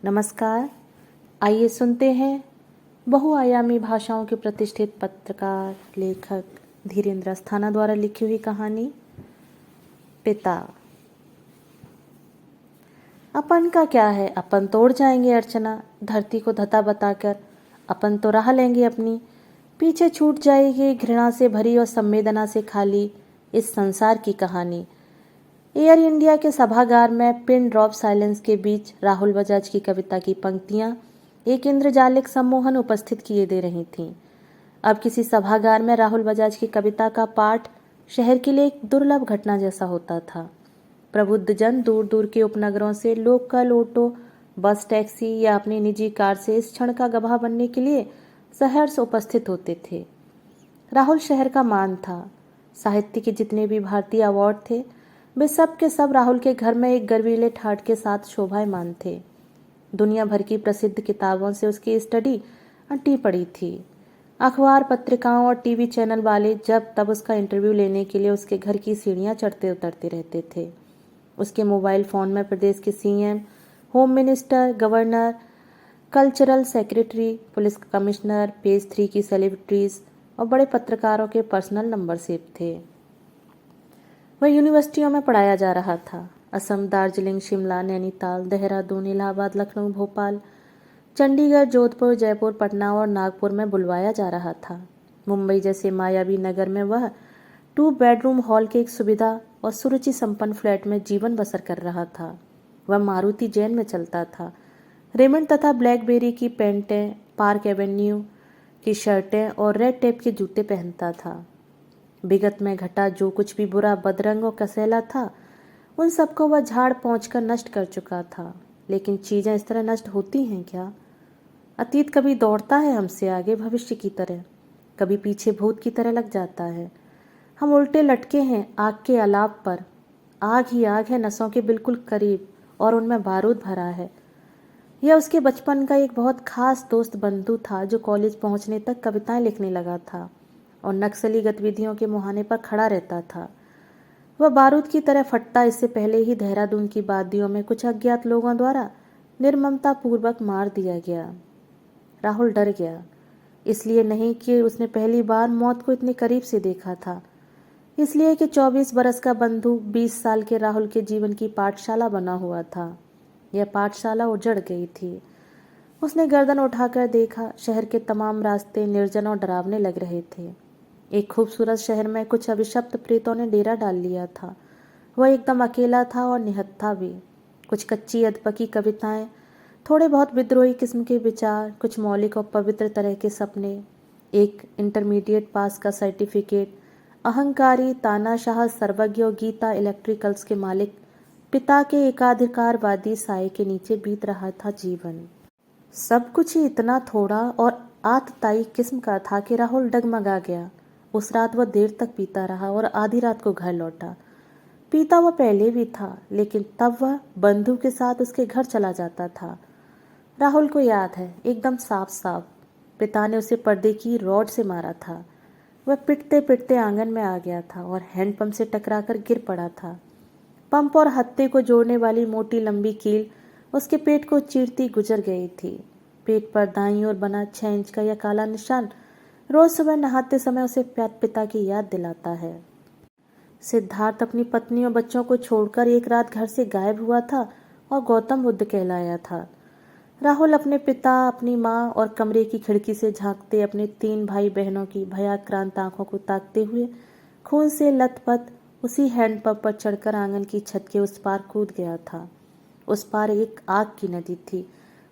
नमस्कार। आइए सुनते हैं बहुआयामी भाषाओं के प्रतिष्ठित पत्रकार लेखक धीरेन्द्र अस्थाना द्वारा लिखी हुई कहानी पिता। अपन का क्या है, अपन तोड़ जाएंगे अर्चना, धरती को धता बताकर। अपन तो राह लेंगे अपनी, पीछे छूट जाएगी घृणा से भरी और संवेदना से खाली इस संसार की कहानी। एयर इंडिया के सभागार में पिन ड्रॉप साइलेंस के बीच राहुल बजाज की कविता की पंक्तियां एक इंद्रजालिक सम्मोहन उपस्थित किए दे रही थीं। अब किसी सभागार में राहुल बजाज की कविता का पाठ शहर के लिए एक दुर्लभ घटना जैसा होता था। प्रबुद्ध जन दूर दूर के उपनगरों से लोकल ऑटो, बस, टैक्सी या अपनी निजी कार से इस क्षण का गवाह बनने के लिए सहर्ष उपस्थित होते थे। राहुल शहर का मान था। साहित्य के जितने भी भारतीय अवार्ड थे वे सब के सब राहुल के घर में एक गर्वीले ठाट के साथ शोभायमान थे। दुनिया भर की प्रसिद्ध किताबों से उसकी स्टडी अटी पड़ी थी। अखबार, पत्रिकाओं और टीवी चैनल वाले जब तब उसका इंटरव्यू लेने के लिए उसके घर की सीढ़ियां चढ़ते उतरते रहते थे। उसके मोबाइल फोन में प्रदेश के CM, home minister, governor, cultural secretary, police commissioner, page 3 की सेलिब्रिटीज और बड़े पत्रकारों के पर्सनल नंबर सेव थे। वह यूनिवर्सिटियों में पढ़ाया जा रहा था। असम, दार्जिलिंग, शिमला, नैनीताल, देहरादून, इलाहाबाद, लखनऊ, भोपाल, चंडीगढ़, जोधपुर, जयपुर, पटना और नागपुर में बुलवाया जा रहा था। मुंबई जैसे मायावी नगर में वह 2 बेडरूम हॉल के एक सुविधा और सुरुचि संपन्न फ्लैट में जीवन बसर कर रहा था। वह मारुति जैन में चलता था। रेमंड तथा ब्लैकबेरी की पैंटें, पार्क एवेन्यू की शर्टें और रेड टेप के जूते पहनता था। विगत में घटा जो कुछ भी बुरा, बदरंग और कसैला था, उन सबको वह झाड़ पोंछ कर नष्ट कर चुका था। लेकिन चीजें इस तरह नष्ट होती हैं क्या? अतीत कभी दौड़ता है हमसे आगे भविष्य की तरह, कभी पीछे भूत की तरह लग जाता है। हम उल्टे लटके हैं आग के अलाव पर। आग ही आग है नसों के बिल्कुल करीब और उनमें बारूद भरा है। यह उसके बचपन का एक बहुत खास दोस्त बंधु था जो कॉलेज पहुंचने तक कविताएं लिखने लगा था और नक्सली गतिविधियों के मुहाने पर खड़ा रहता था। वह बारूद की तरह फटता इससे पहले ही देहरादून की वादियों में कुछ अज्ञात लोगों द्वारा निर्ममता पूर्वक मार दिया गया। राहुल डर गया, इसलिए नहीं कि उसने पहली बार मौत को इतने करीब से देखा था, इसलिए कि 24 बरस का बंधु 20 साल के राहुल के जीवन की पाठशाला बना हुआ था। यह पाठशाला उजड़ गई थी। उसने गर्दन उठाकर देखा, शहर के तमाम रास्ते निर्जन और डरावने लग रहे थे। एक खूबसूरत शहर में कुछ अभिशप्त प्रेतों ने डेरा डाल लिया था। वह एकदम अकेला था और निहत्था भी। कुछ कच्ची अधपकी कविताएं, थोड़े बहुत विद्रोही किस्म के विचार, कुछ मौलिक और पवित्र तरह के सपने, एक इंटरमीडिएट पास का सर्टिफिकेट, अहंकारी, तानाशाह, सर्वज्ञ और गीता इलेक्ट्रिकल्स के मालिक पिता के एकाधिकारवादी साये के नीचे बीत रहा था जीवन। सब कुछ ही इतना थोड़ा और आतताई किस्म का था कि राहुल डगमगा गया। उस रात वह देर तक पीता रहा और आधी रात को घर लौटा। पीता वह पहले भी था, लेकिन तब वह बंधु के साथ उसके घर चला जाता था। राहुल को याद है, एकदम साफ साफ, पिता ने उसे पर्दे की रॉड से मारा था। वह पिटते पिटते आंगन में आ गया था और हैंडपंप से टकराकर गिर पड़ा था। पंप और हत्थे को जोड़ने वाली मोटी लंबी कील उसके पेट को चीरती गुजर गई थी। पेट पर दाईं ओर बना 6 इंच का यह काला निशान रोज सुबह नहाते समय उसे पिता की याद दिलाता है। सिद्धार्थ अपनी पत्नी और बच्चों को छोड़कर एक रात घर से गायब हुआ था और गौतम बुद्ध कहलाया था। राहुल अपने पिता, अपनी माँ और कमरे की खिड़की से झांकते अपने 3 भाई बहनों की भयाक्रांत आंखों को ताकते हुए खून से लथपथ उसी हैंडपंप पर चढ़कर आंगन की छत के उस पार कूद गया था। उस पार एक आग की नदी थी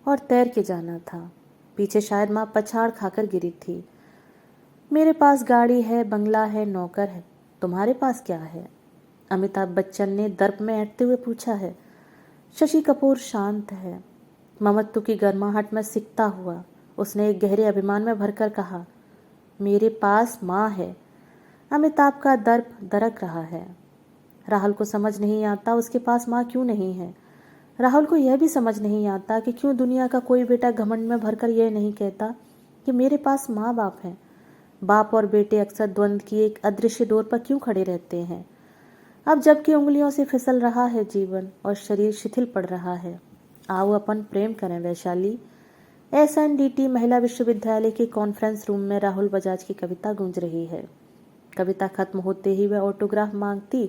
और तैर के जाना था। पीछे शायद माँ पछाड़ खाकर गिरी थी। मेरे पास गाड़ी है, बंगला है, नौकर है, तुम्हारे पास क्या है? अमिताभ बच्चन ने दर्प में ऐंठते हुए पूछा है। शशि कपूर शांत है, ममत्व की गर्माहट में सिकता हुआ उसने एक गहरे अभिमान में भरकर कहा, मेरे पास माँ है। अमिताभ का दर्प दरक रहा है। राहुल को समझ नहीं आता उसके पास माँ क्यों नहीं है। राहुल को यह भी समझ नहीं आता कि क्यों दुनिया का कोई बेटा घमंड में भरकर यह नहीं कहता कि मेरे पास माँ बाप है। बाप और बेटे अक्सर द्वंद्व की एक अदृश्य डोर पर क्यों खड़े रहते हैं। अब जबकि उंगलियों से फिसल रहा है जीवन और शरीर शिथिल पड़ रहा है, आओ अपन प्रेम करें वैशाली। SNDT महिला विश्वविद्यालय के कॉन्फ्रेंस रूम में राहुल बजाज की कविता गूंज रही है। कविता खत्म होते ही वह ऑटोग्राफ मांगती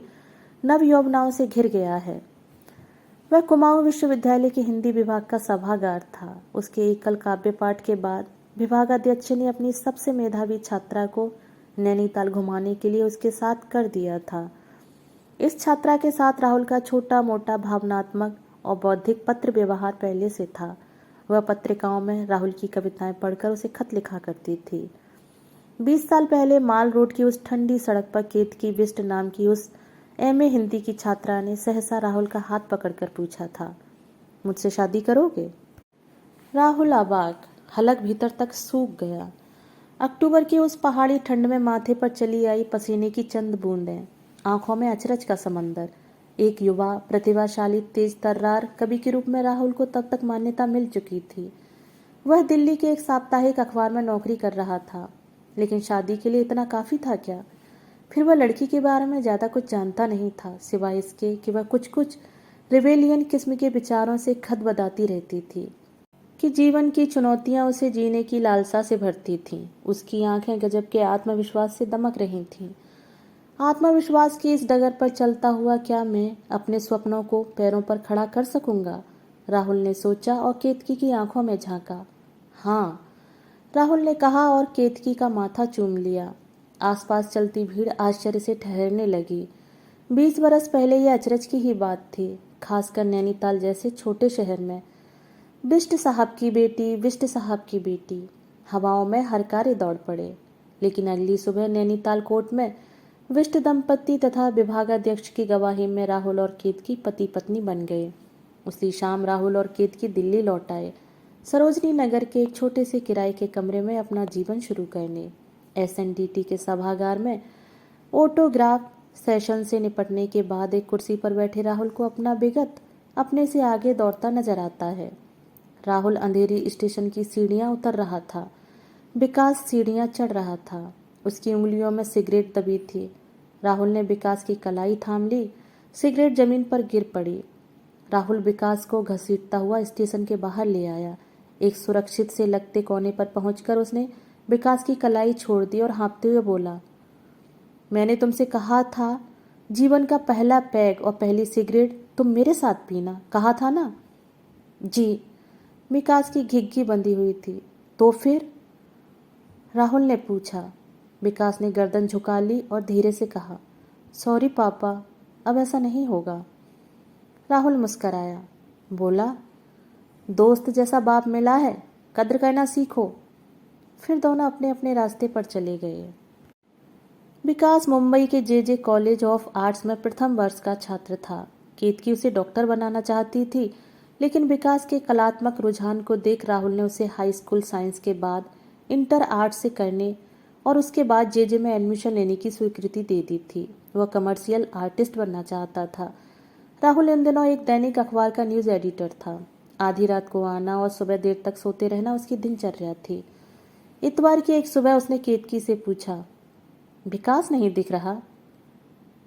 नव यौवनाओं से घिर गया है। वह कुमाऊं विश्वविद्यालय के हिंदी विभाग का सभागार था। उसके एकल काव्य पाठ के बाद विभागाध्यक्ष ने अपनी सबसे मेधावी छात्रा को नैनीताल घुमाने के लिए उसके साथ कर दिया था। इस छात्रा के साथ राहुल का छोटा मोटा भावनात्मक और बौद्धिक पत्र व्यवहार पहले से था। वह पत्रिकाओं में राहुल की कविताएं पढ़कर उसे खत लिखा करती थी। 20 साल पहले माल रोड की उस ठंडी सड़क पर केतकी बिष्ट नाम की उस MA हिंदी की छात्रा ने सहसा राहुल का हाथ पकड़कर पूछा था, मुझसे शादी करोगे? राहुल अबाक, हलक भीतर तक सूख गया। अक्टूबर की उस पहाड़ी ठंड में माथे पर चली आई पसीने की चंद बूंदें, आंखों में अचरज का समंदर। एक युवा प्रतिभाशाली तेज तर्रार कवि के रूप में राहुल को तब तक मान्यता मिल चुकी थी। वह दिल्ली के एक साप्ताहिक अखबार में नौकरी कर रहा था, लेकिन शादी के लिए इतना काफी था क्या? फिर वह लड़की के बारे में ज्यादा कुछ जानता नहीं था, सिवाय इसके कि वह कुछ कुछ रिबेलियन किस्म के विचारों से खदबदाती रहती थी कि जीवन की चुनौतियां उसे जीने की लालसा से भरती थीं। उसकी आंखें गजब के आत्मविश्वास से दमक रही थीं। आत्मविश्वास की इस डगर पर चलता हुआ क्या मैं अपने स्वप्नों को पैरों पर खड़ा कर सकूंगा? राहुल ने सोचा और केतकी की आंखों में झांका। हाँ, राहुल ने कहा और केतकी का माथा चूम लिया। आसपास चलती भीड़ आश्चर्य से ठहरने लगी। 20 बरस पहले यह अचरज की ही बात थी, खासकर नैनीताल जैसे छोटे शहर में। बिष्ट साहब की बेटी, बिष्ट साहब की बेटी, हवाओं में हरकारे दौड़ पड़े। लेकिन अगली सुबह नैनीताल कोर्ट में बिष्ट दंपत्ति तथा विभागाध्यक्ष की गवाही में राहुल और केतकी पति पत्नी बन गए। उसी शाम राहुल और केतकी दिल्ली लौट आए, सरोजनी नगर के एक छोटे से किराए के कमरे में अपना जीवन शुरू करने। SNDT के सभागार में ऑटोग्राफ सेशन से निपटने के बाद एक कुर्सी पर बैठे राहुल को अपना विगत अपने से आगे दौड़ता नजर आता है। राहुल अंधेरी स्टेशन की सीढ़ियां उतर रहा था। विकास सीढ़ियां चढ़ रहा था। उसकी उंगलियों में सिगरेट दबी थी। राहुल ने विकास की कलाई थाम ली। सिगरेट जमीन पर गिर पड़ी। राहुल विकास को घसीटता हुआ स्टेशन के बाहर ले आया। एक सुरक्षित से लगते कोने पर पहुंचकर उसने विकास की कलाई छोड़ दी और हाँफते हुए बोला, मैंने तुमसे कहा था जीवन का पहला पैग और पहली सिगरेट तुम मेरे साथ पीना, कहा था ना? जी। विकास की घिग्घी बंधी हुई थी। तो फिर? राहुल ने पूछा। विकास ने गर्दन झुका ली और धीरे से कहा, सॉरी पापा, अब ऐसा नहीं होगा। राहुल मुस्कराया, बोला, दोस्त जैसा बाप मिला है, कद्र करना सीखो। फिर दोनों अपने अपने रास्ते पर चले गए। विकास मुंबई के JJ कॉलेज ऑफ आर्ट्स में प्रथम वर्ष का छात्र था। केतकी उसे डॉक्टर बनाना चाहती थी, लेकिन विकास के कलात्मक रुझान को देख राहुल ने उसे हाई स्कूल साइंस के बाद इंटर आर्ट्स से करने और उसके बाद JJ में एडमिशन लेने की स्वीकृति दे दी थी। वह कमर्शियल आर्टिस्ट बनना चाहता था। राहुल इन दिनों एक दैनिक अखबार का न्यूज़ एडिटर था। आधी रात को आना और सुबह देर तक सोते रहना उसकी दिनचर्या थी। इतवार की एक सुबह उसने केतकी से पूछा, विकास नहीं दिख रहा?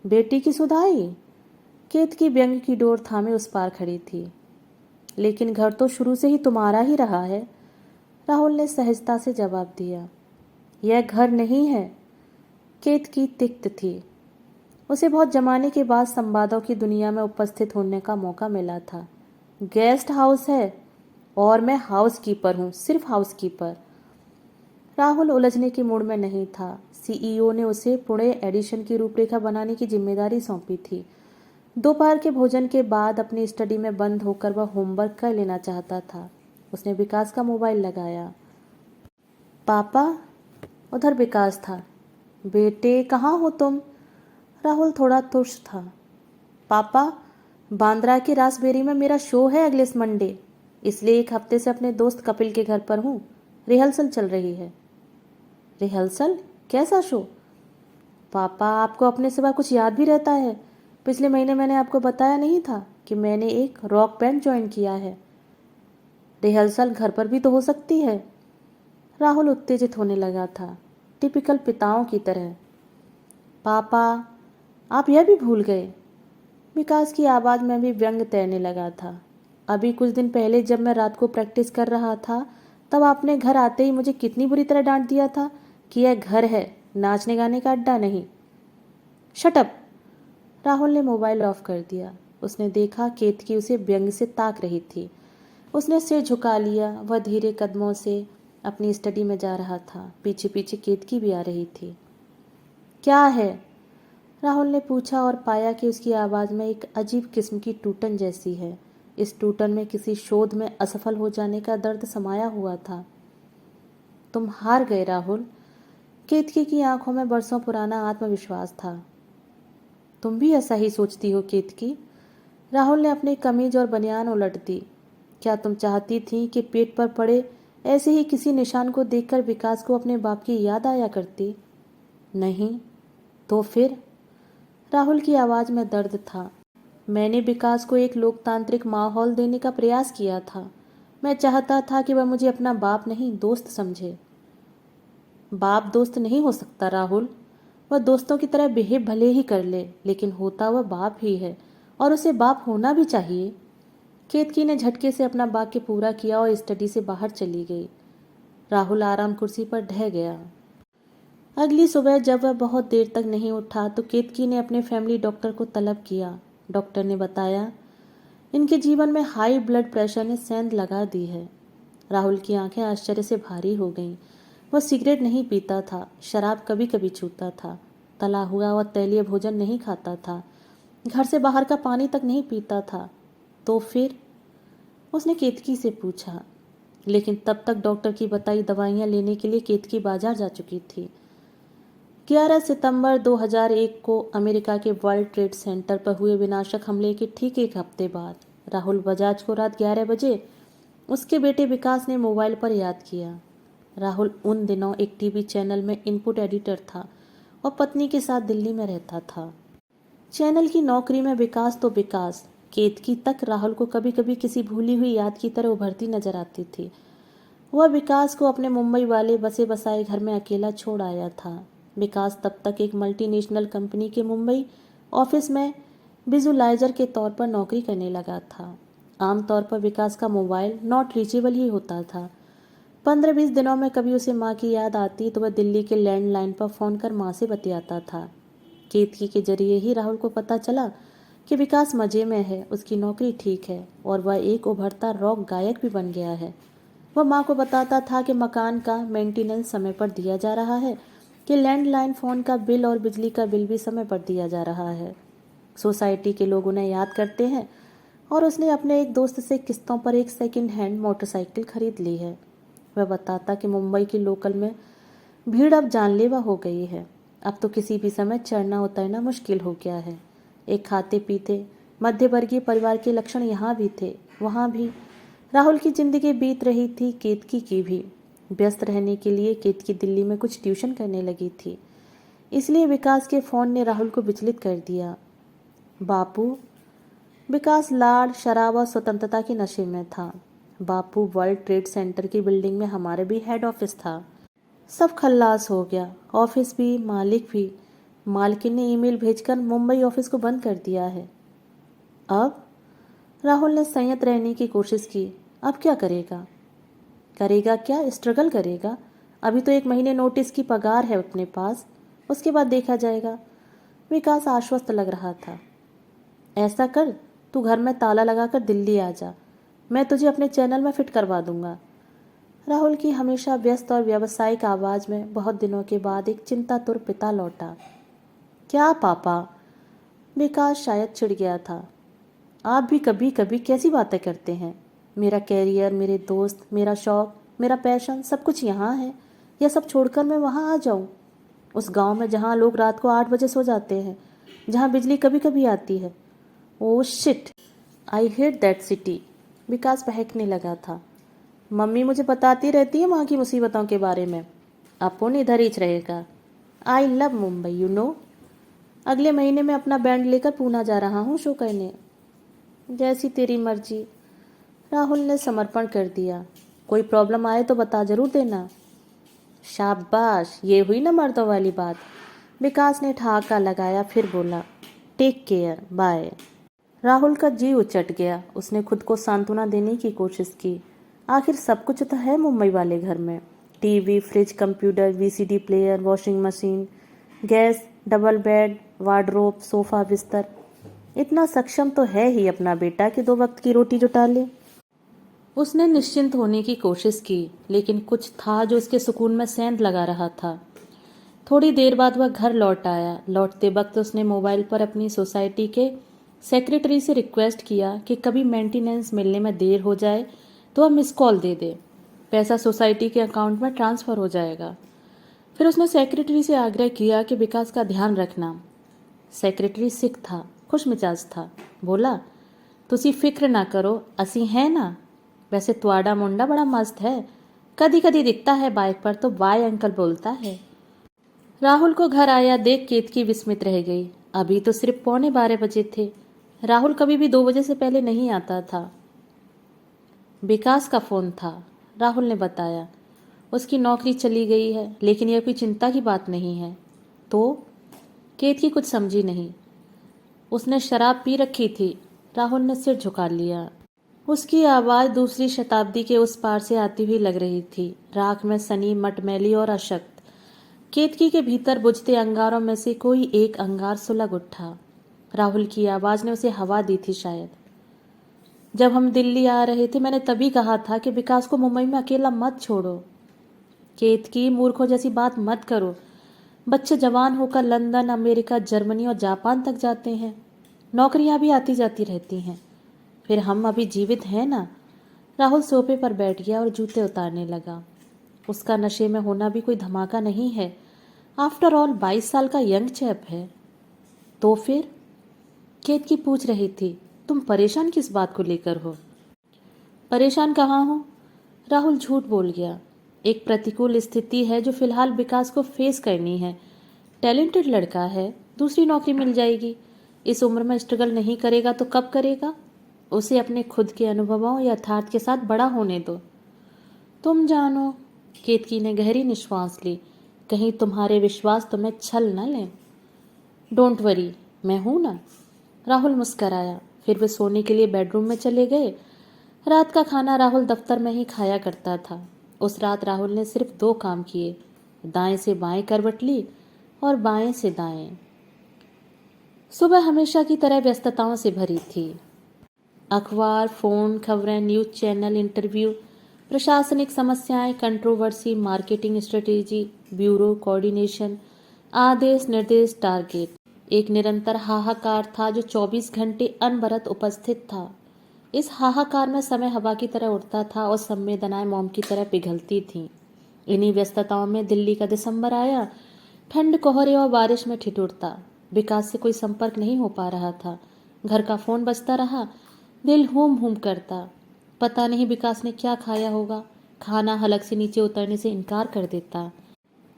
बेटी की सुधाई? केतकी व्यंग की डोर थामे उस पार खड़ी थी। लेकिन घर तो शुरू से ही तुम्हारा ही रहा है, राहुल ने सहजता से जवाब दिया। यह घर नहीं है। केतकी तिक्त थी। उसे बहुत जमाने के बाद संवादों की दुनिया में उपस्थित होने का मौका मिला था। गेस्ट हाउस है और मैं हाउसकीपर हूँ, सिर्फ हाउसकीपर। राहुल उलझने के मूड में नहीं था। CEO ने उसे पुणे एडिशन की रूपरेखा बनाने की जिम्मेदारी सौंपी थी। दोपहर के भोजन के बाद अपनी स्टडी में बंद होकर वह होमवर्क कर लेना चाहता था। उसने विकास का मोबाइल लगाया। पापा? उधर विकास था। बेटे कहाँ हो तुम? राहुल थोड़ा तुष्ट था। पापा, बांद्रा की रासबेरी में मेरा शो है अगले मंडे, इसलिए एक हफ्ते से अपने दोस्त कपिल के घर पर हूँ। रिहर्सल चल रही है। रिहर्सल? कैसा शो? पापा, आपको अपने सिवा कुछ याद भी रहता है? पिछले महीने मैंने आपको बताया नहीं था कि मैंने एक रॉक बैंड ज्वाइन किया है। रिहर्सल घर पर भी तो हो सकती है। राहुल उत्तेजित होने लगा था, टिपिकल पिताओं की तरह। पापा, आप यह भी भूल गए? विकास की आवाज़ में भी व्यंग तैरने लगा था। अभी कुछ दिन पहले जब मैं रात को प्रैक्टिस कर रहा था, तब आपने घर आते ही मुझे कितनी बुरी तरह डांट दिया था कि यह घर है, नाचने गाने का अड्डा नहीं। Shut up. राहुल ने मोबाइल ऑफ कर दिया। उसने देखा केतकी उसे व्यंग से ताक रही थी। उसने सिर झुका लिया। वह धीरे कदमों से अपनी स्टडी में जा रहा था। पीछे पीछे केतकी भी आ रही थी। क्या है? राहुल ने पूछा और पाया कि उसकी आवाज़ में एक अजीब किस्म की टूटन जैसी है। इस टूटन में किसी शोध में असफल हो जाने का दर्द समाया हुआ था। तुम हार गए राहुल। केतकी की आंखों में बरसों पुराना आत्मविश्वास था। तुम भी ऐसा ही सोचती हो केतकी? राहुल ने अपनी कमीज और बनियान उलट दी। क्या तुम चाहती थी कि पेट पर पड़े ऐसे ही किसी निशान को देखकर विकास को अपने बाप की याद आया करती? नहीं। तो फिर? राहुल की आवाज़ में दर्द था। मैंने विकास को एक लोकतांत्रिक माहौल देने का प्रयास किया था। मैं चाहता था कि वह मुझे अपना बाप नहीं दोस्त समझे। बाप दोस्त नहीं हो सकता राहुल। वह दोस्तों की तरह बिहेव भले ही कर ले, लेकिन होता वह बाप ही है और उसे बाप होना भी चाहिए। केतकी ने झटके से अपना वाक्य पूरा किया और स्टडी से बाहर चली गई। राहुल आराम कुर्सी पर ढह गया। अगली सुबह जब वह बहुत देर तक नहीं उठा तो केतकी ने अपने फैमिली डॉक्टर को तलब किया। डॉक्टर ने बताया, इनके जीवन में हाई ब्लड प्रेशर ने सेंध लगा दी है। राहुल की आंखें आश्चर्य से भारी हो गईं। वह सिगरेट नहीं पीता था, शराब कभी कभी छूता था, तला हुआ और तैलीय भोजन नहीं खाता था, घर से बाहर का पानी तक नहीं पीता था। तो फिर? उसने केतकी से पूछा। लेकिन तब तक डॉक्टर की बताई दवाइयाँ लेने के लिए केतकी बाजार जा चुकी थी। 11 सितंबर 2001 को अमेरिका के वर्ल्ड ट्रेड सेंटर पर हुए विनाशक हमले के ठीक एक हफ्ते बाद राहुल बजाज को रात 11 बजे उसके बेटे विकास ने मोबाइल पर याद किया। राहुल उन दिनों एक टीवी चैनल में इनपुट एडिटर था और पत्नी के साथ दिल्ली में रहता था। चैनल की नौकरी में विकास तो विकास, केतकी तक राहुल को कभी कभी किसी भूली हुई याद की तरह उभरती नजर आती थी। वह विकास को अपने मुंबई वाले बसे बसाए घर में अकेला छोड़ आया था। विकास तब तक एक मल्टीनेशनल कंपनी के मुंबई ऑफिस में विजुलाइजर के तौर पर नौकरी करने लगा था। आमतौर पर विकास का मोबाइल नॉट रीचेबल ही होता था। 15-20 दिनों में कभी उसे माँ की याद आती तो वह दिल्ली के लैंडलाइन पर फ़ोन कर माँ से बतियाता था। केतकी के जरिए ही राहुल को पता चला कि विकास मज़े में है, उसकी नौकरी ठीक है और वह एक उभरता रॉक गायक भी बन गया है। वह माँ को बताता था कि मकान का मेंटेनेंस समय पर दिया जा रहा है, कि लैंडलाइन फ़ोन का बिल और बिजली का बिल भी समय पर दिया जा रहा है। सोसाइटी के लोग उन्हें याद करते हैं और उसने अपने एक दोस्त से किस्तों पर एक सेकंड हैंड मोटरसाइकिल खरीद ली है। वह बताता कि मुंबई की लोकल में भीड़ अब जानलेवा हो गई है। अब तो किसी भी समय चढ़ना उतरना मुश्किल हो गया है। एक खाते पीते मध्यवर्गीय परिवार के लक्षण यहाँ भी थे, वहाँ भी। राहुल की जिंदगी बीत रही थी, केतकी की भी। व्यस्त रहने के लिए केतकी दिल्ली में कुछ ट्यूशन करने लगी थी, इसलिए विकास के फ़ोन ने राहुल को विचलित कर दिया। बापू। विकास लाड़, शराब और स्वतंत्रता के नशे में था। बापू, वर्ल्ड ट्रेड सेंटर की बिल्डिंग में हमारे भी हेड ऑफिस था। सब खल्लास हो गया, ऑफिस भी, मालिक भी। मालकिन ने ईमेल भेजकर मुंबई ऑफिस को बंद कर दिया है। अब? राहुल ने संयत रहने की कोशिश की। अब क्या करेगा? करेगा क्या? स्ट्रगल करेगा। अभी तो 1 महीने नोटिस की पगार है अपने पास, उसके बाद देखा जाएगा। विकास आश्वस्त लग रहा था। ऐसा कर, तू घर में ताला लगाकर दिल्ली आ जा, मैं तुझे अपने चैनल में फिट करवा दूंगा। राहुल की हमेशा व्यस्त और व्यावसायिक आवाज़ में बहुत दिनों के बाद एक चिंतातुर पिता लौटा। क्या पापा? विकास शायद चिढ़ गया था। आप भी कभी कभी कैसी बातें करते हैं? मेरा कैरियर, मेरे दोस्त, मेरा शौक, मेरा पैशन, सब कुछ यहाँ है। यह सब छोड़कर मैं वहाँ आ जाऊँ? उस गांव में जहाँ लोग रात को 8 बजे सो जाते हैं, जहाँ बिजली कभी कभी आती है। Oh shit, I hate that city. Vikas बहकने लगा था। मम्मी मुझे बताती रहती है वहाँ की मुसीबतों के बारे में। अपुन इधर ही रहेगा। I love Mumbai, you know. अगले महीने में अपना बैंड लेकर पूना जा रहा हूँ शो करने। जैसी तेरी मर्जी। राहुल ने समर्पण कर दिया। कोई प्रॉब्लम आए तो बता जरूर देना। शाबाश, ये हुई ना मर्दों वाली बात। विकास ने ठहाका लगाया, फिर बोला, टेक केयर, बाय। राहुल का जी उचट गया। उसने खुद को सांत्वना देने की कोशिश की। आखिर सब कुछ तो है मुंबई वाले घर में। TV, fridge, computer, VCD player, washing machine, gas, double bed, wardrobe, sofa, बिस्तर। इतना सक्षम तो है ही अपना बेटा कि 2 वक्त की रोटी जुटा ले। उसने निश्चिंत होने की कोशिश की, लेकिन कुछ था जो उसके सुकून में सेंध लगा रहा था। थोड़ी देर बाद वह घर लौट आया। लौटते वक्त उसने मोबाइल पर अपनी सोसाइटी के सेक्रेटरी से रिक्वेस्ट किया कि कभी मेंटेनेंस मिलने में देर हो जाए तो वह मिस कॉल दे दे, पैसा सोसाइटी के अकाउंट में ट्रांसफ़र हो जाएगा। फिर उसने सेक्रेटरी से आग्रह किया कि विकास का ध्यान रखना। सेक्रेटरी सिख था, खुश मिजाज था। बोला, तुसी फिक्र ना करो, असी है ना। वैसे तुम्हारा मुंडा बड़ा मस्त है, कदी कदी दिखता है बाइक पर तो बाय अंकल बोलता है। राहुल को घर आया देख केतकी विस्मित रह गई। अभी तो सिर्फ 11:15 थे। राहुल कभी भी 2 बजे से पहले नहीं आता था। विकास का फ़ोन था, राहुल ने बताया। उसकी नौकरी चली गई है, लेकिन यह कोई चिंता की बात नहीं है। तो केतकी कुछ समझी नहीं। उसने शराब पी रखी थी। राहुल ने सिर झुका लिया। उसकी आवाज़ दूसरी शताब्दी के उस पार से आती हुई लग रही थी, राख में सनी, मटमैली और अशक्त। केतकी के भीतर बुझते अंगारों में से कोई एक अंगार सुलग उठा। राहुल की आवाज़ ने उसे हवा दी थी शायद। जब हम दिल्ली आ रहे थे मैंने तभी कहा था कि विकास को मुंबई में अकेला मत छोड़ो। केतकी, मूर्खों जैसी बात मत करो। बच्चे जवान होकर लंदन, अमेरिका, जर्मनी और जापान तक जाते हैं। नौकरियां भी आती जाती रहती हैं। फिर हम अभी जीवित हैं ना। राहुल सोफे पर बैठ गया और जूते उतारने लगा। उसका नशे में होना भी कोई धमाका नहीं है। आफ्टर ऑल 22 साल का यंग चैप है। तो फिर केतकी पूछ रही थी, तुम परेशान किस बात को लेकर हो? परेशान कहाँ हूँ? राहुल झूठ बोल गया। एक प्रतिकूल स्थिति है जो फिलहाल विकास को फेस करनी है। टैलेंटेड लड़का है, दूसरी नौकरी मिल जाएगी। इस उम्र में स्ट्रगल नहीं करेगा तो कब करेगा? उसे अपने खुद के अनुभवों या यथार्थ के साथ बड़ा होने दो। तुम जानो। केतकी ने गहरी निश्वास ली। कहीं तुम्हारे विश्वास तुम्हें छल न लें। डोंट वरी, मैं हूं ना। राहुल मुस्कराया। फिर वे सोने के लिए बेडरूम में चले गए। रात का खाना राहुल दफ्तर में ही खाया करता था। उस रात राहुल ने सिर्फ 2 काम किए, दाएं से बाएं करवट ली और बाएं से दाएं। सुबह हमेशा की तरह व्यस्तताओं से भरी थी। अखबार, फोन, खबरें, न्यूज़ चैनल, इंटरव्यू, प्रशासनिक समस्याएं, controversy, marketing strategy, bureau coordination, आदेश निर्देश, टारगेट। एक निरंतर हाहाकार था जो 24 घंटे अनवरत उपस्थित था। इस हाहाकार में समय हवा की तरह उड़ता था और संवेदनाएं मोम की तरह पिघलती थीं। इन्हीं व्यस्तताओं में दिल्ली का दिसंबर आया। ठंड, कोहरे और बारिश में ठिठुरता। विकास से कोई संपर्क नहीं हो पा रहा था। घर का फोन बजता रहा। दिल हूम हूम करता। पता नहीं विकास ने क्या खाया होगा। खाना हलक से नीचे उतरने से इनकार कर देता।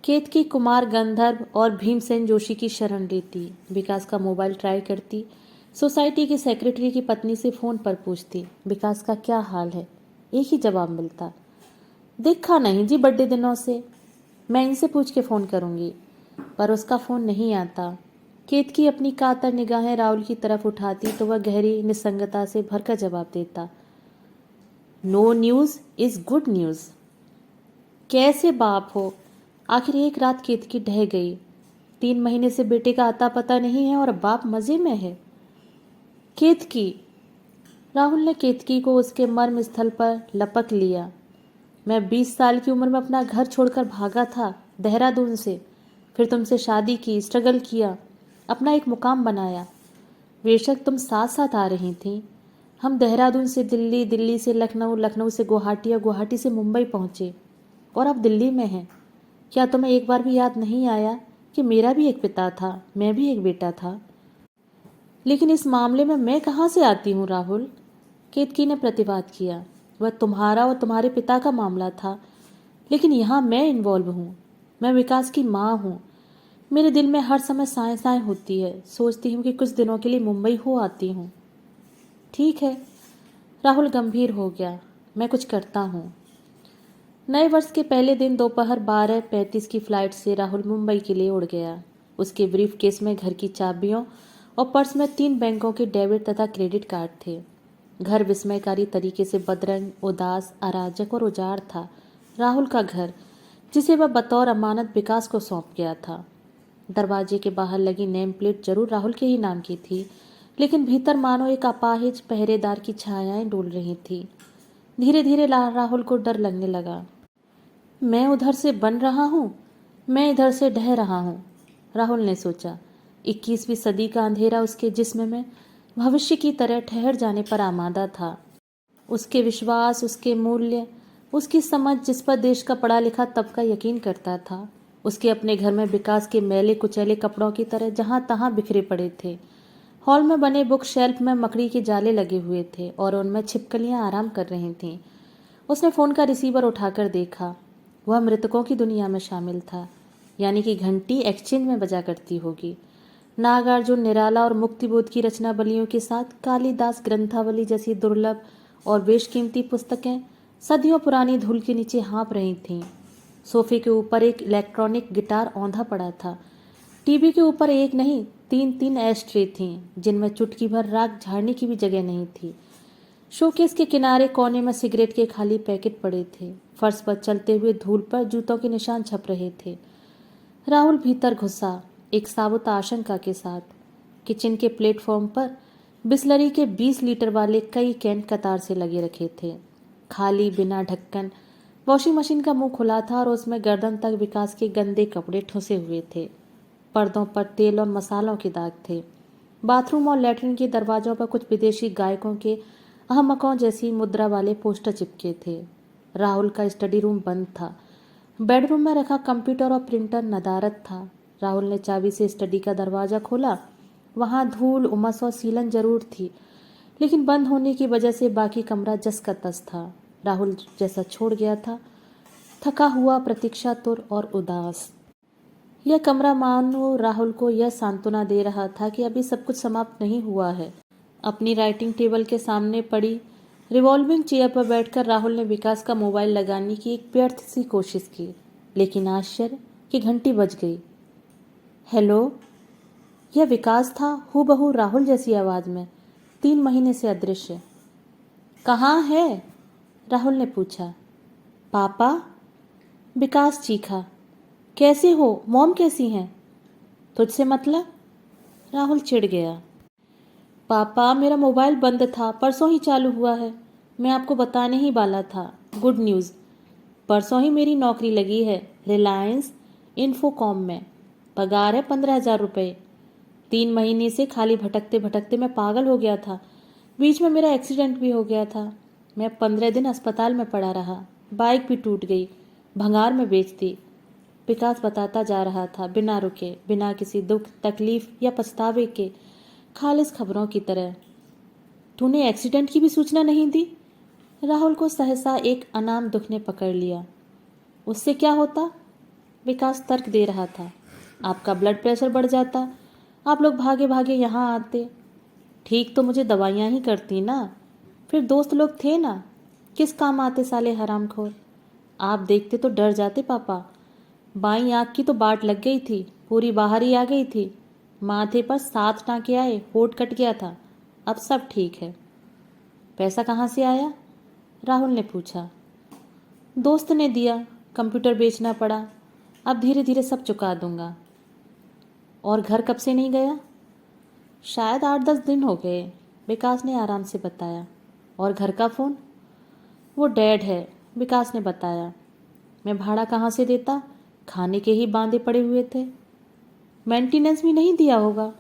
केतकी कुमार गंधर्व और भीमसेन जोशी की शरण लेती। विकास का मोबाइल ट्राई करती। सोसाइटी की सेक्रेटरी की पत्नी से फ़ोन पर पूछती, विकास का क्या हाल है? एक ही जवाब मिलता, देखा नहीं जी बड़े दिनों से। मैं इनसे पूछ के फ़ोन करूँगी। पर उसका फ़ोन नहीं आता। केतकी अपनी कातर निगाहें राहुल की तरफ उठाती तो वह गहरी निसंगता से भरकर जवाब देता, no news is good news. कैसे बाप हो? आखिर एक रात केतकी ढह गई। 3 महीने से बेटे का अता पता नहीं है और बाप मज़े में है। केतकी। राहुल ने केतकी को उसके मर्म स्थल पर लपक लिया। मैं 20 साल की उम्र में अपना घर छोड़कर भागा था देहरादून से। फिर तुमसे शादी की, स्ट्रगल किया, अपना एक मुकाम बनाया। बेशक तुम साथ साथ आ रही थी। हम देहरादून से दिल्ली, दिल्ली से लखनऊ, लखनऊ से गुवाहाटी और गुवाहाटी से मुंबई पहुँचे और अब दिल्ली में हैं। क्या तुम्हें एक बार भी याद नहीं आया कि मेरा भी एक पिता था, मैं भी एक बेटा था? लेकिन इस मामले में मैं कहाँ से आती हूँ राहुल? केतकी ने प्रतिवाद किया। वह तुम्हारा और तुम्हारे पिता का मामला था, लेकिन यहाँ मैं इन्वॉल्व हूँ। मैं विकास की माँ हूँ। मेरे दिल में हर समय साएं साएं होती है। सोचती हूँ कि कुछ दिनों के लिए मुंबई हो आती हूँ। ठीक है। राहुल गंभीर हो गया। मैं कुछ करता हूँ। नए वर्ष के पहले दिन दोपहर 12:35 की फ्लाइट से राहुल मुंबई के लिए उड़ गया। उसके ब्रीफ केस में घर की चाबियों और पर्स में 3 बैंकों के डेबिट तथा क्रेडिट कार्ड थे। घर विस्मयकारी तरीके से बदरंग, उदास, अराजक और उजाड़ था। राहुल का घर, जिसे वह बतौर अमानत विकास को सौंप गया था। दरवाजे के बाहर लगी नेम प्लेट जरूर राहुल के ही नाम की थी, लेकिन भीतर मानो एक अपाहिज पहरेदार की छायाएं डोल रही थी। धीरे धीरे राहुल को डर लगने लगा। मैं उधर से बन रहा हूँ, मैं इधर से ढह रहा हूँ, राहुल ने सोचा। 21वीं सदी का अंधेरा उसके जिस्म में भविष्य की तरह ठहर जाने पर आमादा था। उसके विश्वास, उसके मूल्य, उसकी समझ, जिस पर देश का पढ़ा लिखा तबका यकीन करता था, उसके अपने घर में विकास के मैले कुचैले कपड़ों की तरह जहां तहां बिखरे पड़े थे। हॉल में बने बुक शेल्फ में मकड़ी के जाले लगे हुए थे और उनमें छिपकलियां आराम कर रही थीं। उसने फ़ोन का रिसीवर उठाकर देखा। वह मृतकों की दुनिया में शामिल था, यानी कि घंटी एक्सचेंज में बजा करती होगी। नागार्जुन, निराला और मुक्तिबोध की रचनावलियों के साथ कालिदास ग्रंथावली जैसी दुर्लभ और बेशकीमती पुस्तकें सदियों पुरानी धूल के नीचे हाँप रही थीं। सोफे के ऊपर एक इलेक्ट्रॉनिक गिटार औंधा पड़ा था। टीवी के ऊपर एक नहीं, 3 ऐश ट्रे थीं, जिनमें चुटकी भर राख झाड़ने की भी जगह नहीं थी। शोकेस के किनारे कोने में सिगरेट के खाली पैकेट पड़े थे। फर्श पर चलते हुए धूल पर जूतों के निशान छप रहे थे। राहुल भीतर घुसा, एक साबुत आशंका के साथ। किचन के प्लेटफॉर्म पर बिस्लरी के 20 लीटर वाले कई कैन कतार से लगे रखे थे, खाली, बिना ढक्कन। वॉशिंग मशीन का मुंह खुला था और उसमें गर्दन तक विकास के गंदे कपड़े ठुसे हुए थे। पर्दों पर तेल और मसालों के दाग थे। बाथरूम और लैट्रिन के दरवाजों पर कुछ विदेशी गायकों के अहमकों जैसी मुद्रा वाले पोस्टर चिपके थे। राहुल का स्टडी रूम बंद था। बेडरूम में रखा कंप्यूटर और प्रिंटर नदारद था। राहुल ने चाबी से स्टडी का दरवाज़ा खोला। वहाँ धूल, उमस और सीलन जरूर थी, लेकिन बंद होने की वजह से बाकी कमरा जस का तस था। राहुल जैसा छोड़ गया था, थका हुआ, प्रतीक्षातुर और उदास। यह कमरा मानो राहुल को यह सांत्वना दे रहा था कि अभी सब कुछ समाप्त नहीं हुआ है। अपनी राइटिंग टेबल के सामने पड़ी रिवॉल्विंग चेयर पर बैठकर राहुल ने विकास का मोबाइल लगाने की एक व्यर्थ सी कोशिश की, लेकिन आश्चर्य की घंटी बज गई। हेलो, यह विकास था, हूबहू राहुल जैसी आवाज में, 3 महीने से अदृश्य। कहाँ है? राहुल ने पूछा। पापा, विकास चीखा। कैसे हो? मॉम कैसी हैं? तुझसे मतलब? राहुल चिढ़ गया। पापा, मेरा मोबाइल बंद था, परसों ही चालू हुआ है। मैं आपको बताने ही वाला था। गुड न्यूज़, परसों ही मेरी नौकरी लगी है रिलायंस इन्फोकॉम में। पगार है 15,000 रुपये। 3 महीने से खाली भटकते भटकते मैं पागल हो गया था। बीच में मेरा एक्सीडेंट भी हो गया था। मैं 15 दिन अस्पताल में पड़ा रहा। बाइक भी टूट गई, भंगार में बेच दी। विकास बताता जा रहा था, बिना रुके, बिना किसी दुख, तकलीफ या पछतावे के, खालिस खबरों की तरह। तूने एक्सीडेंट की भी सूचना नहीं दी? राहुल को सहसा एक अनाम दुख ने पकड़ लिया। उससे क्या होता? विकास तर्क दे रहा था। आपका ब्लड प्रेशर बढ़ जाता, आप लोग भागे भागे यहाँ आते। ठीक तो मुझे दवाइयाँ ही करती ना, फिर दोस्त लोग थे ना, किस काम आते साले हरामखोर। आप देखते तो डर जाते पापा। बाईं आँख की तो बाट लग गई थी, पूरी बाहर ही आ गई थी। माथे पर 7 टाँके आए, होठ कट गया था। अब सब ठीक है। पैसा कहाँ से आया? राहुल ने पूछा। दोस्त ने दिया, कंप्यूटर बेचना पड़ा। अब धीरे धीरे सब चुका दूंगा। और घर कब से नहीं गया? शायद 8-10 दिन हो गए, विकास ने आराम से बताया। और घर का फ़ोन? वो डेड है, विकास ने बताया। मैं भाड़ा कहाँ से देता? खाने के ही बांधे पड़े हुए थे। मेंटेनेंस भी नहीं दिया होगा।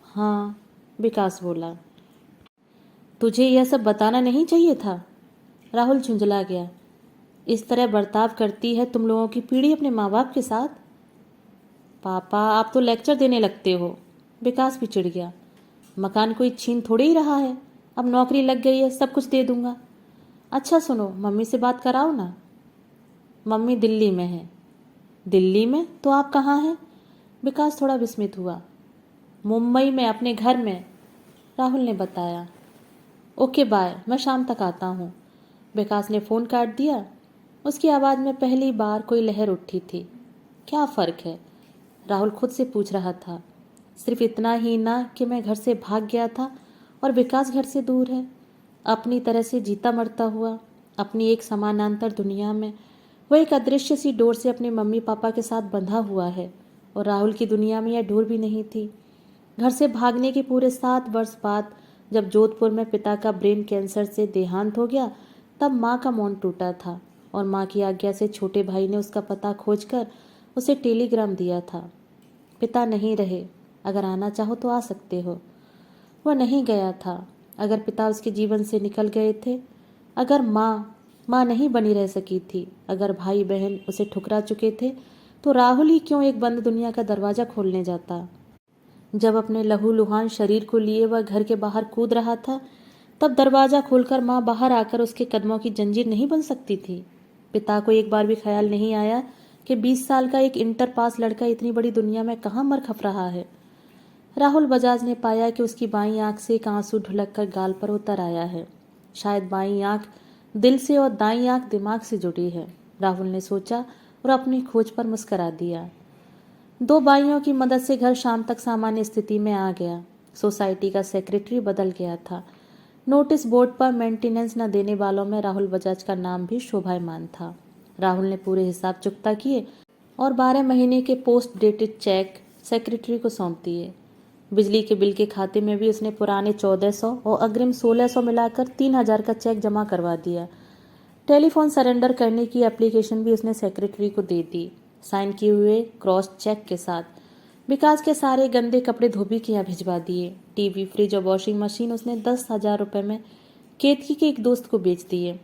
हाँ, विकास बोला। तुझे यह सब बताना नहीं चाहिए था। राहुल झुंझला गया। इस तरह बर्ताव करती है तुम लोगों की पीढ़ी अपने माँ बाप के साथ? पापा, आप तो लेक्चर देने लगते हो। विकास भी चिढ़ गया। मकान कोई छीन थोड़े ही रहा है, अब नौकरी लग गई है, सब कुछ दे दूंगा। अच्छा सुनो, मम्मी से बात कराओ ना। मम्मी दिल्ली में है। दिल्ली में? तो आप कहाँ हैं? विकास थोड़ा विस्मित हुआ। मुंबई में, अपने घर में, राहुल ने बताया। ओके बाय, मैं शाम तक आता हूँ। विकास ने फ़ोन काट दिया। उसकी आवाज़ में पहली बार कोई लहर उठी थी। क्या फ़र्क है? राहुल खुद से पूछ रहा था। सिर्फ इतना ही ना कि मैं घर से भाग गया था और विकास घर से दूर है, अपनी तरह से जीता मरता हुआ अपनी एक समानांतर दुनिया में। वह एक अदृश्य सी डोर से अपने मम्मी पापा के साथ बंधा हुआ है और राहुल की दुनिया में यह डोर भी नहीं थी। घर से भागने के पूरे 7 वर्ष बाद जब जोधपुर में पिता का ब्रेन कैंसर से देहांत हो गया, तब माँ का मौन टूटा था और माँ की आज्ञा से छोटे भाई ने उसका पता खोजकर उसे टेलीग्राम दिया था। पिता नहीं रहे, अगर आना चाहो तो आ सकते हो। वह नहीं गया था। अगर पिता उसके जीवन से निकल गए थे, अगर माँ नहीं बनी रह सकी थी, अगर भाई बहन उसे ठुकरा चुके थे, तो राहुल ही क्यों एक बंद दुनिया का दरवाजा खोलने जाता। जब अपने लहूलुहान शरीर को लिए वह घर के बाहर कूद रहा था, तब दरवाजा खोलकर माँ बाहर आकर उसके कदमों की जंजीर नहीं बन सकती थी। पिता को एक बार भी ख्याल नहीं आया कि 20 साल का एक इंटर पास लड़का इतनी बड़ी दुनिया में कहाँ मर खप रहा है। राहुल बजाज ने पाया कि उसकी बाईं आंख से एक आंसू ढुलक कर गाल पर उतर आया है। शायद बाईं आंख दिल से और दाईं आंख दिमाग से जुड़ी है, राहुल ने सोचा और अपनी खोज पर मुस्करा दिया। 2 बाइयों की मदद से घर शाम तक सामान्य स्थिति में आ गया। सोसाइटी का सेक्रेटरी बदल गया था। नोटिस बोर्ड पर मेंटेनेंस न देने वालों में राहुल बजाज का नाम भी शोभायमान था। राहुल ने पूरे हिसाब चुकता किए और 12 महीने के पोस्ट डेटेड चेक सेक्रेटरी को सौंप दिए। बिजली के बिल के खाते में भी उसने पुराने 1400 और अग्रिम 1600 मिलाकर 3000 का चेक जमा करवा दिया। टेलीफोन सरेंडर करने की एप्लीकेशन भी उसने सेक्रेटरी को दे दी, साइन किए हुए क्रॉस चेक के साथ। विकास के सारे गंदे कपड़े धोबी के यहाँ भिजवा दिए। टीवी, फ्रिज और वॉशिंग मशीन उसने 10,000 रुपये में केतकी के एक दोस्त को बेच दिए।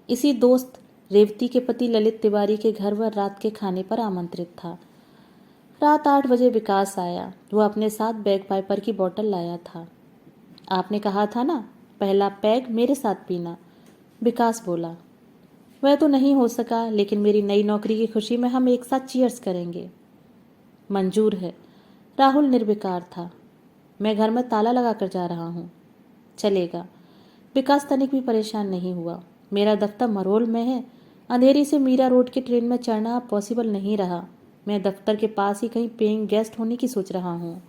इसी दोस्त रेवती के पति ललित तिवारी के घर वह रात के खाने पर आमंत्रित था। रात 8 बजे विकास आया। वह अपने साथ बैग पाइपर की बोतल लाया था। आपने कहा था ना, पहला पैग मेरे साथ पीना, विकास बोला। वह तो नहीं हो सका, लेकिन मेरी नई नौकरी की खुशी में हम एक साथ चीयर्स करेंगे। मंजूर है। राहुल निर्विकार था। मैं घर में ताला लगा कर जा रहा हूँ। चलेगा। विकास तनिक भी परेशान नहीं हुआ। मेरा दफ्तर मरोल में है। अंधेरी से मीरा रोड की ट्रेन में चढ़ना अब पॉसिबल नहीं रहा। मैं दफ्तर के पास ही कहीं पेइंग गेस्ट होने की सोच रहा हूँ।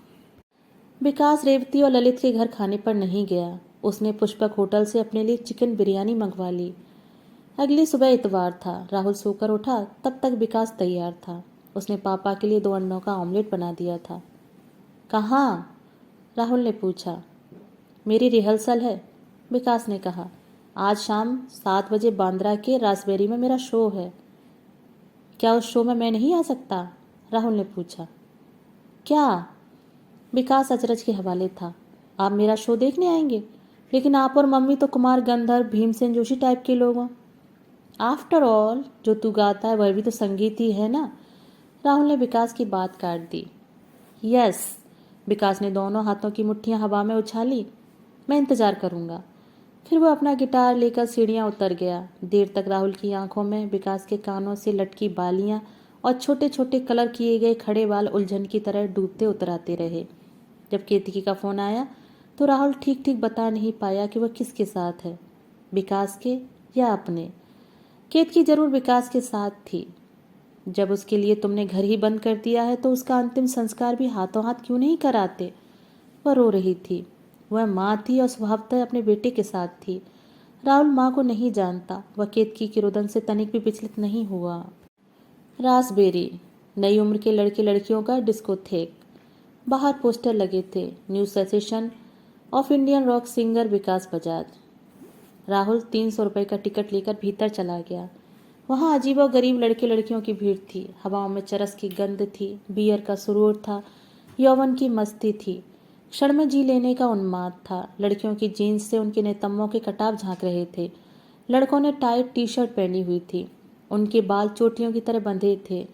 विकास रेवती और ललित के घर खाने पर नहीं गया। उसने पुष्पक होटल से अपने लिए चिकन बिरयानी मंगवा ली। अगली सुबह इतवार था। राहुल सोकर उठा तब तक विकास तैयार था। उसने पापा के लिए 2 अंडों का ऑमलेट बना दिया था। कहाँ? राहुल ने पूछा। मेरी रिहर्सल है, विकास ने कहा। आज शाम 7 बजे बांद्रा के रासबेरी में मेरा शो है। क्या उस शो में मैं नहीं आ सकता? राहुल ने पूछा। क्या? विकास अचरज के हवाले था। आप मेरा शो देखने आएंगे? लेकिन आप और मम्मी तो कुमार गंधर्व भीमसेन जोशी टाइप के लोग हो। आफ्टर ऑल जो तू गाता है वह भी तो संगीत ही है ना। राहुल ने विकास की बात काट दी। यस, विकास ने दोनों हाथों की मुट्ठियां हवा में उछाली। मैं इंतजार करूंगा। फिर वह अपना गिटार लेकर सीढ़ियां उतर गया। देर तक राहुल की आंखों में विकास के कानों से लटकी बालियां और छोटे छोटे कलर किए गए खड़े बाल उलझन की तरह डूबते उतराते रहे। जब केतकी का फोन आया तो राहुल ठीक ठीक बता नहीं पाया कि वह किसके साथ है, विकास के या अपने। केतकी जरूर विकास के साथ थी। जब उसके लिए तुमने घर ही बंद कर दिया है तो उसका अंतिम संस्कार भी हाथों हाथ क्यों नहीं कराते? वह रो रही थी। वह माँ थी और स्वभावतः अपने बेटे के साथ थी। राहुल माँ को नहीं जानता। वह केतकी के रुदन से तनिक भी विचलित नहीं हुआ। रासबेरी, नई उम्र के लड़के लड़कियों का डिस्कोथेक। बाहर पोस्टर लगे थे। New sensation of Indian rock singer Vikas Bajaj. Rahul 300 रुपये का टिकट लेकर भीतर चला गया। वहाँ अजीब और गरीब लड़के लड़कियों की भीड़ थी। हवाओं में चरस की गंध थी, बियर का सुरूर था, यौवन की मस्ती थी, क्षण में जी लेने का उन्माद था। लड़कियों की जीन्स से उनके नितंबों के कटाव झांक रहे थे। लड़कों ने टाइट टी शर्ट पहनी हुई थी। उनके बाल चोटियों की तरह बंधे थे।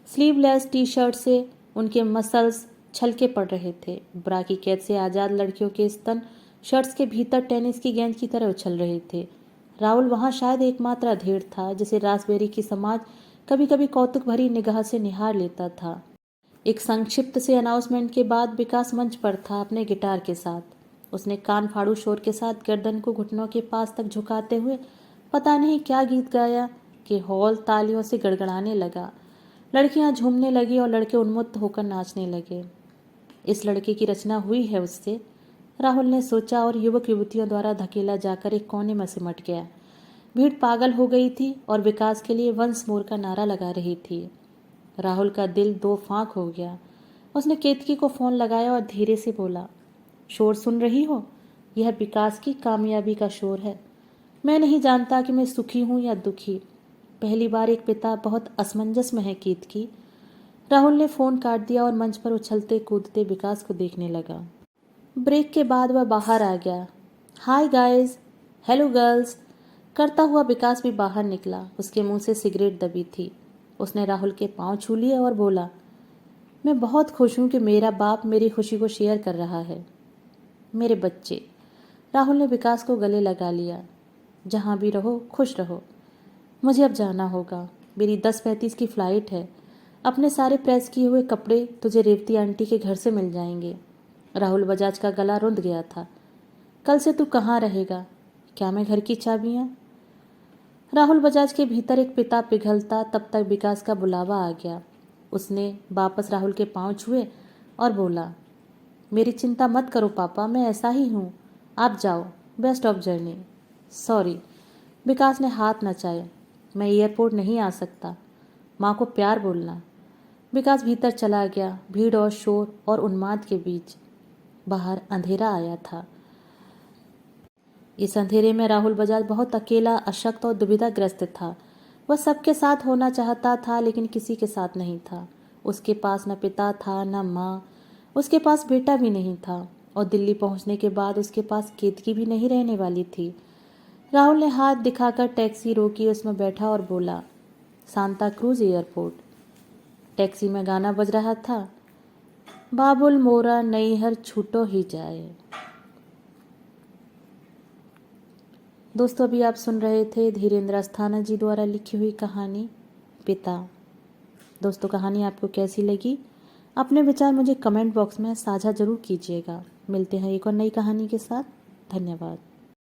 स्लीवलेस टी शर्ट से उनके मसल्स छलके पड़ रहे थे। ब्रा की कैद से आज़ाद लड़कियों के स्तन शर्ट्स के भीतर टेनिस की गेंद की तरह उछल रहे थे। राहुल वहां शायद एकमात्र अधेड़ था जिसे रासबेरी की समाज कभी कभी कौतुक भरी निगाह से निहार लेता था। एक संक्षिप्त से अनाउंसमेंट के बाद विकास मंच पर था अपने गिटार के साथ। उसने कान फाड़ू शोर के साथ गर्दन को घुटनों के पास तक झुकाते हुए पता नहीं क्या गीत गाया कि हॉल तालियों से गड़गड़ाने लगा। लड़कियां झूमने लगी और लड़के उन्मुक्त होकर नाचने लगे। इस लड़के की रचना हुई है उससे, राहुल ने सोचा और युवक युवतियों द्वारा धकेला जाकर एक कोने में सिमट गया। भीड़ पागल हो गई थी और विकास के लिए वंस मोर का नारा लगा रही थी। राहुल का दिल दो फांक हो गया। उसने केतकी को फ़ोन लगाया और धीरे से बोला, शोर सुन रही हो? यह विकास की कामयाबी का शोर है। मैं नहीं जानता कि मैं सुखी हूँ या दुखी। पहली बार एक पिता बहुत असमंजस में है केतकी। राहुल ने फ़ोन काट दिया और मंच पर उछलते कूदते विकास को देखने लगा। ब्रेक के बाद वह बाहर आ गया। हाय गाइस, हेलो गर्ल्स करता हुआ विकास भी बाहर निकला। उसके मुंह से सिगरेट दबी थी। उसने राहुल के पांव छू लिए और बोला, मैं बहुत खुश हूँ कि मेरा बाप मेरी खुशी को शेयर कर रहा है। मेरे बच्चे, राहुल ने विकास को गले लगा लिया। जहाँ भी रहो खुश रहो। मुझे अब जाना होगा। मेरी 10:35 की फ़्लाइट है। अपने सारे प्रेस किए हुए कपड़े तुझे रेवती आंटी के घर से मिल जाएंगे। राहुल बजाज का गला रुंध गया था। कल से तू कहाँ रहेगा? क्या मैं घर की चाबियाँ? राहुल बजाज के भीतर एक पिता पिघलता, तब तक विकास का बुलावा आ गया। उसने वापस राहुल के पांव छुए और बोला, मेरी चिंता मत करो पापा, मैं ऐसा ही हूँ। आप जाओ, बेस्ट ऑफ जर्नी। सॉरी, विकास ने हाथ नचाए। मैं एयरपोर्ट नहीं आ सकता। माँ को प्यार बोलना। विकास भीतर चला गया। भीड़ और शोर और उन्माद के बीच बाहर अंधेरा आया था। इस अंधेरे में राहुल बजाज बहुत अकेला, अशक्त और दुविधाग्रस्त था। वह सबके साथ होना चाहता था लेकिन किसी के साथ नहीं था। उसके पास न पिता था न माँ। उसके पास बेटा भी नहीं था और दिल्ली पहुंचने के बाद उसके पास केतकी भी नहीं रहने वाली थी। राहुल ने हाथ दिखाकर टैक्सी रोकी, उसमें बैठा और बोला, सांता क्रूज एयरपोर्ट। टैक्सी में गाना बज रहा था, बाबुल मोरा नैहर छूटो ही जाए। दोस्तों, अभी आप सुन रहे थे धीरेन्द्र अस्थाना जी द्वारा लिखी हुई कहानी पिता। दोस्तों, कहानी आपको कैसी लगी? अपने विचार मुझे कमेंट बॉक्स में साझा जरूर कीजिएगा। मिलते हैं एक और नई कहानी के साथ। धन्यवाद।